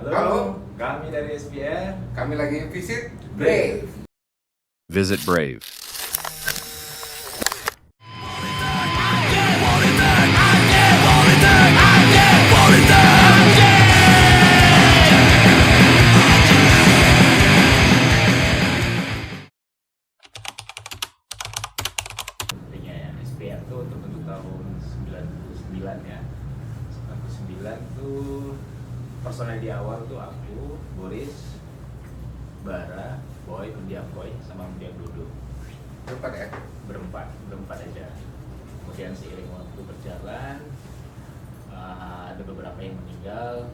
Halo. Kami dari SPR. Kami lagi visit Brave. Visit Brave. Artinya ya, SPR tuh terbentuk tahun 99 ya. 99 tuh personel di awal tuh aku, Boris, Bara, Boy, Mendiang Boy, sama Mendiang Dudu. Berempat ya? Berempat aja. Kemudian seiring waktu berjalan, ada beberapa yang meninggal.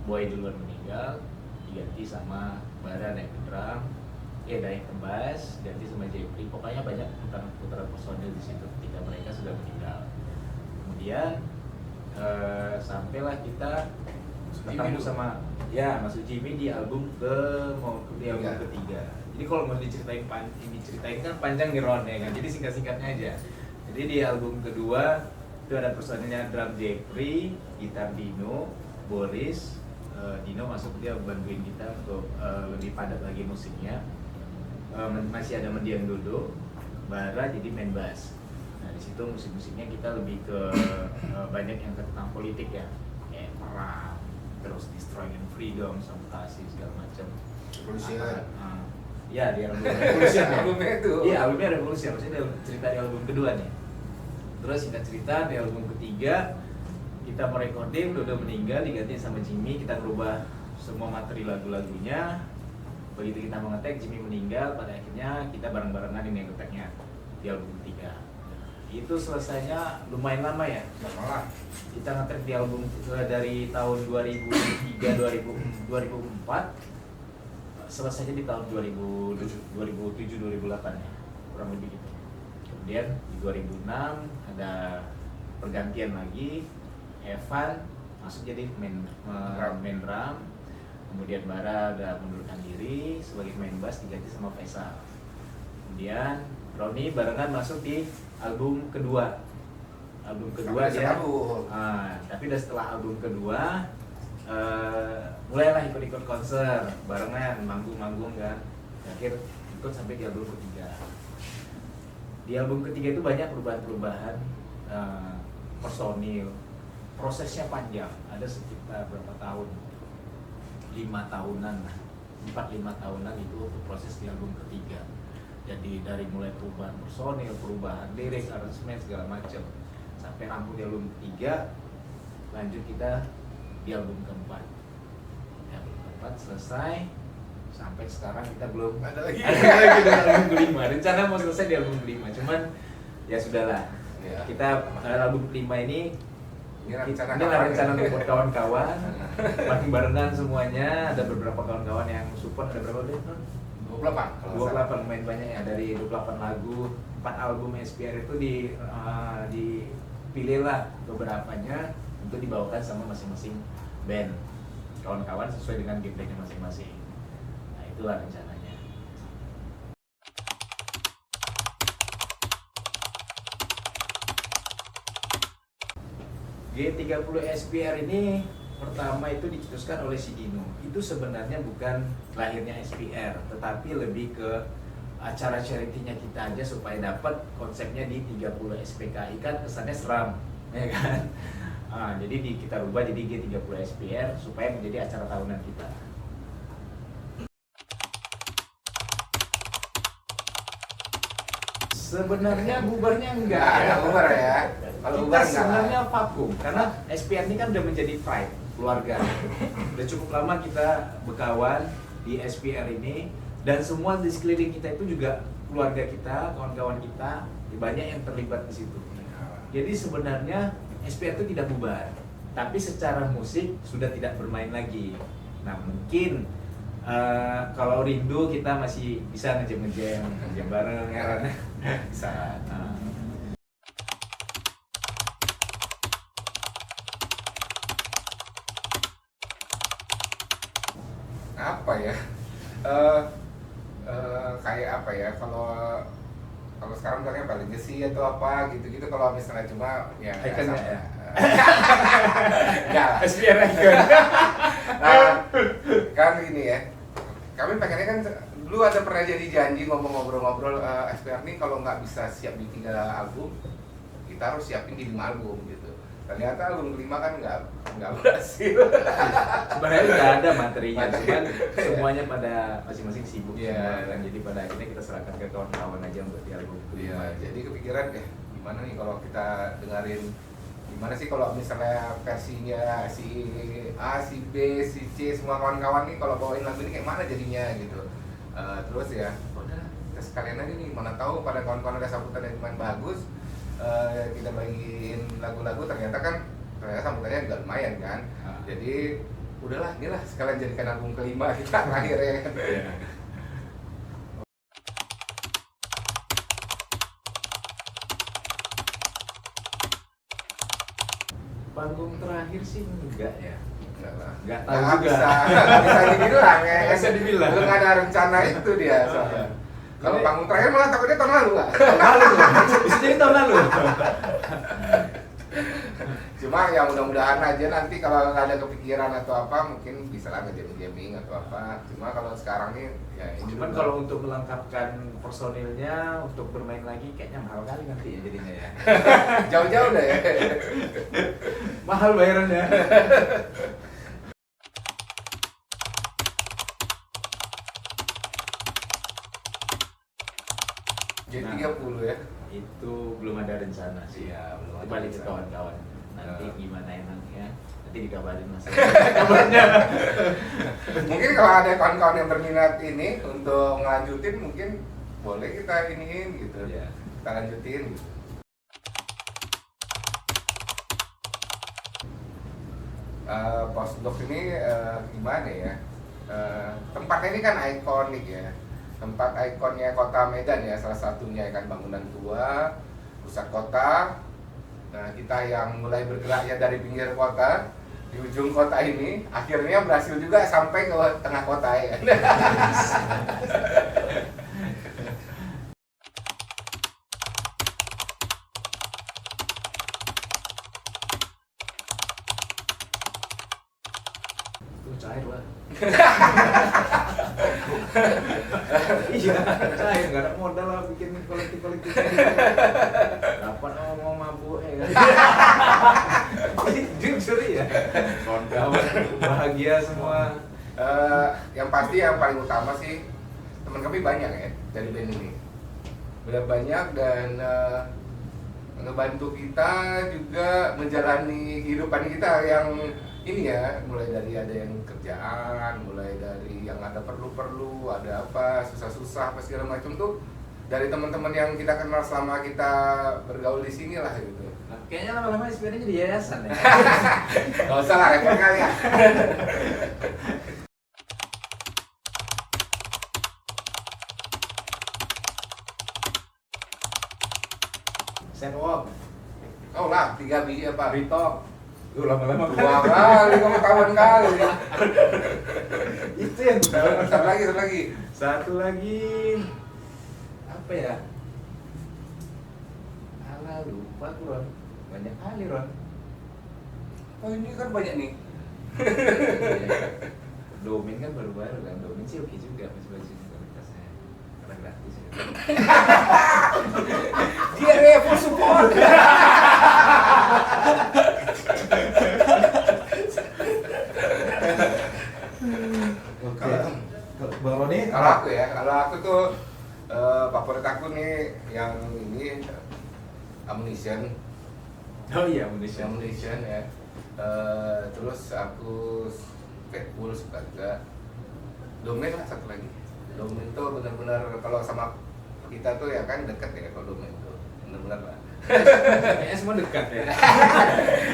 Boy duluan meninggal, diganti sama Bara naik ke drum, naik ke bass, ganti sama Jeffrey. Pokoknya banyak putaran personil di situ ketika mereka sudah meninggal. Kemudian sampailah kita ketemu sama masuk Jimmy di album ketiga. Jadi kalau mau diceritain kan panjang nih Ron ya kan. Jadi singkat-singkatnya aja. Jadi di album kedua itu ada personilnya drum Jeffrey, gitar Dino, Boris. Dino masuk, dia bantuin kita untuk lebih padat lagi musiknya. Masih ada Mendiang Dodo, Bara jadi main bass. Nah di situ musik-musiknya kita lebih ke banyak yang tentang politik ya, kayak perang, terus destroying freedom, sabotasi segala macam. Revolution. Ya di album Revolution ya. Albumnya itu. Iya albumnya Revolution, maksudnya cerita di album kedua nih. Terus singkat cerita di album ketiga kita mau recording, Dodo meninggal, diganti sama Jimmy, kita berubah semua materi lagu-lagunya. Begitu kita mau nge-tag, Jimmy meninggal, pada akhirnya kita bareng-barengan ini nge-tagnya di album ketiga. Itu selesainya lumayan lama ya. Lama lah. Kita nge-tag di album dari tahun 2003 2004, selesainya di tahun 2007 2008 ya, kurang lebih gitu. Kemudian di 2006 ada pergantian lagi, Evan masuk jadi main drum. Kemudian Bara udah mundurkan diri sebagai main bass, diganti sama Faisal. Kemudian Roni barengan masuk di album kedua. Album kedua dia. Tapi udah setelah album kedua mulailah ikut-ikut konser barengan, manggung kan. Akhir ikut sampai di album ketiga. Di album ketiga itu banyak perubahan-perubahan personil. Prosesnya panjang, ada sekitar berapa tahun? 5 tahunan lah, 4-5 tahunan itu untuk proses di album ketiga. Jadi dari mulai perubahan personil, perubahan lirik, aransemen segala macam, sampai rampung di album ketiga, lanjut kita di album keempat. Di album keempat selesai, sampai sekarang kita belum Ada lagi di album kelima. Rencana mau selesai di album kelima, cuman ya sudahlah. Ya. Kita album kelima ini rencana buat kawan-kawan, makin barengan semuanya. Ada beberapa kawan-kawan yang support, ada berapa deh? 28 lumayan banyak ya, dari 28 lagu, 4 album SPR itu dipilih lah beberapanya untuk dibawakan sama masing-masing band kawan-kawan sesuai dengan gameplaynya masing-masing. Nah itulah rencananya. G30 SPR ini pertama itu dicetuskan oleh si Dino. Itu sebenarnya bukan lahirnya SPR, tetapi lebih ke acara charity-nya kita aja supaya dapat konsepnya di 30 SPKI, kan kesannya seram, ya kan? Jadi kita rubah jadi G30 SPR supaya menjadi acara tahunan kita. Sebenarnya bubarnya enggak ya, bubar ya. Kalau Kita bubar sebenarnya vakum karena SPR ini kan udah menjadi pride keluarga. Udah cukup lama kita berkawan di SPR ini, dan semua di sekeliling kita itu juga keluarga kita, kawan-kawan kita, banyak yang terlibat di situ. Jadi sebenarnya SPR itu tidak bubar, tapi secara musik sudah tidak bermain lagi. Nah mungkin kalau rindu kita masih bisa ngejam bareng ya kan? Bisa. Apa ya? Kayak apa ya? Kalau sekarang bilangnya paling sih atau apa gitu-gitu. Kalau misalnya cuma ya Icon sama. ya? Enggak lah. SPR Icon. kami pengennya kan dulu ada pernah jadi janji ngobrol-ngobrol SPR nih kalau nggak bisa siap di 3 album, kita harus siapin di 5 album gitu. Ternyata album kelima kan nggak berhasil. Sebenarnya udah ada materinya, cuman semuanya pada masing-masing sibuk Iya. semua kan. Jadi pada akhirnya kita serahkan ke kawan-kawan aja untuk di album Iya, kelima. jadi kepikiran gimana nih kalau kita dengerin gimana sih kalau misalnya versinya si A, si B, si C, semua kawan-kawan nih kalau bawain lagu ini kayak mana jadinya gitu. Terus ya udah kita sekalian aja nih, mana tahu pada kawan-kawan ada sambutan yang lumayan bagus. Kita bagiin lagu-lagu ternyata sambutannya juga lumayan kan. Jadi udahlah, inilah sekalian jadikan album kelima kita akhirnya kan. Iya. Panggung terakhir sih enggak ya. Enggak lah. Nggak tahu Nggak juga. bisa dibilang ya. Nggak bisa dibilang. Belum ada rencana itu dia soalnya. Kalau Jadi- panggung terakhir malah takutnya tahun lalu lah. Tahun lalu loh. Bisa jadi tahun lalu. Cuma ya mudah-mudahan aja nanti kalau nggak ada kepikiran atau apa mungkin bisa lah nge-jamming atau apa. Cuma kalau sekarang nih ya ini Cuman dulu. kalau untuk melengkapkan personilnya untuk bermain lagi kayaknya mahal kali nanti ya jadinya ya. jauh-jauh deh ya. Mahal bayarannya. Jadi Nah. 30 ya. Itu belum ada rencana sih. Iya, belum ada Balik ke rencana. kawan-kawan. Nanti Ya. gimana enaknya. Nanti dikabarin mas. Kabarnya. Mungkin kalau ada kawan-kawan yang berminat ini untuk ngelanjutin mungkin boleh kita iniin gitu. Iya. Kita lanjutin gitu. Postdoc ini gimana ya? Tempatnya ini kan ikonik ya. Tempat ikonnya kota Medan ya, salah satunya kan bangunan tua, pusat kota. Nah, kita yang mulai bergeraknya dari pinggir kota, di ujung kota ini, akhirnya berhasil juga sampai ke tengah kota ya. Tuh cair lah. Iya, cair nggak ada modal lah bikin kolektif. Kapan ngomong mabuk ya kan? Jujur ya. Kawan-kawan bahagia semua. Yang pasti yang paling utama sih teman kami banyak ya dari band ini, udah banyak dan ngebantu kita juga menjalani kehidupan kita yang ini ya, mulai dari ada yang kerjaan, mulai dari yang ada perlu-perlu, ada apa susah-susah apa segala macam tuh dari teman-teman yang kita kenal selama kita bergaul di sini lah gitu. Nah, kayaknya lama-lama sepedanya jadi yayasan ya. Gak usah lah, repot kali ya. Sandwalk, Oh lah, 3 biji apa? Ritok. Tuh lama-lama 2 kali, kamu kawan kali. Itu yang gue Satu lagi. Satu lagi apa ya? Alah lupa tuh Ron. Banyak kali Ron. Oh ini kan banyak nih. Domain kan baru-baru kan. Domain sih oke juga masih bagus kualitasnya. Karena gratis ya. Dia nih full support. Oke. Bang Roni, Kalau aku tuh favorit aku nih yang ini Ammunition Oh iya, Indonesia. Ammunition ya. Terus aku Fatful suka juga. Domain lah satu lagi. Domain tuh benar-benar kalau sama kita tuh ya kan deket ya kalau Domain tuh benar-benar lah. Kayaknya semua dekat ya.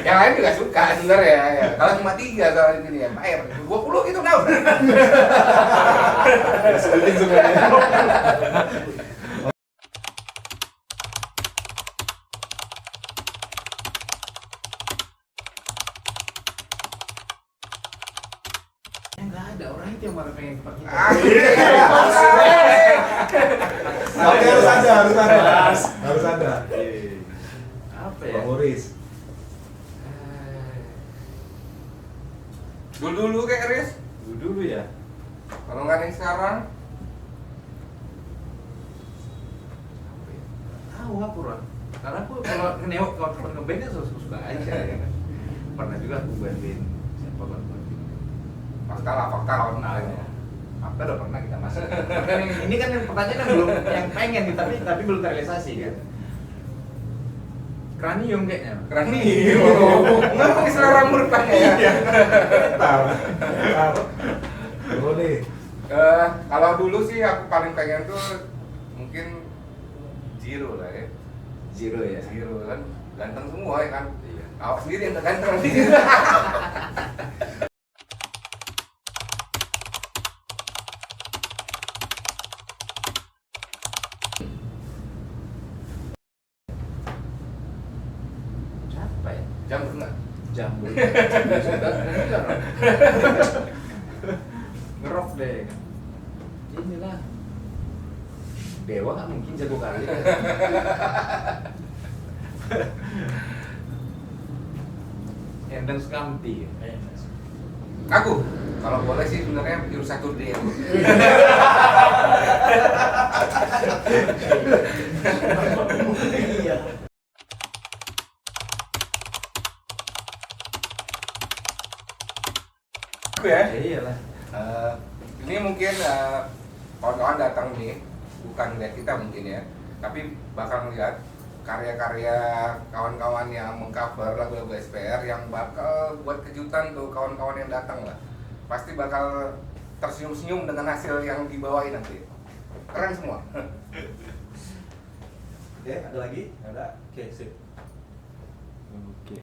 Yang lain juga suka sebenarnya ya. Kalau cuma 3 soal ini ya, air 20 gitu nah. sebutin semuanya. Enggak ada orang itu yang malah pengen tempat kita. Tapi harus ada. Harus ada. Apa ya? Bang Boris. Dulu kayak Riz. Dulu ya. Kalau nggak ada yang sekarang, Tahu aku Ron. Karena aku kalau nengok kalau temen ngeband kan suka aja ya kan. Pernah juga aku bandin siapa kan fakta lah, fakta kawan Nah, ya. apa udah pernah kita masuk. Ini kan yang pertanyaan yang belum yang pengen nih, tapi belum terrealisasi kan. Kranium kayaknya. Kranium. Nggak pakai selera rupanya ya. Tar. Boleh. Kalau dulu sih aku paling pengen tuh mungkin Zero lah ya. Zero ya. Zero kan ganteng semua ya kan. Iya. Awak sendiri yang nggak ganteng nanti. Siapa ya? Jam enggak? Jambu. Ngerok deh. Inilah. Dewa nggak mungkin jago kali. Endang Skamti. Aku kalau boleh sih sebenarnya jurus satu D aku. Iya. Aku ya. Iyalah. Ini mungkin kawan-kawan datang nih bukan lihat kita mungkin ya, tapi bakal lihat karya-karya kawan-kawan yang mengcover lagu-lagu SPR yang bakal buat kejutan tuh kawan-kawan yang datang lah. Pasti bakal tersenyum-senyum dengan hasil yang dibawain nanti. Keren semua. Oke, ada lagi? Ada. Oke, sip. Oke.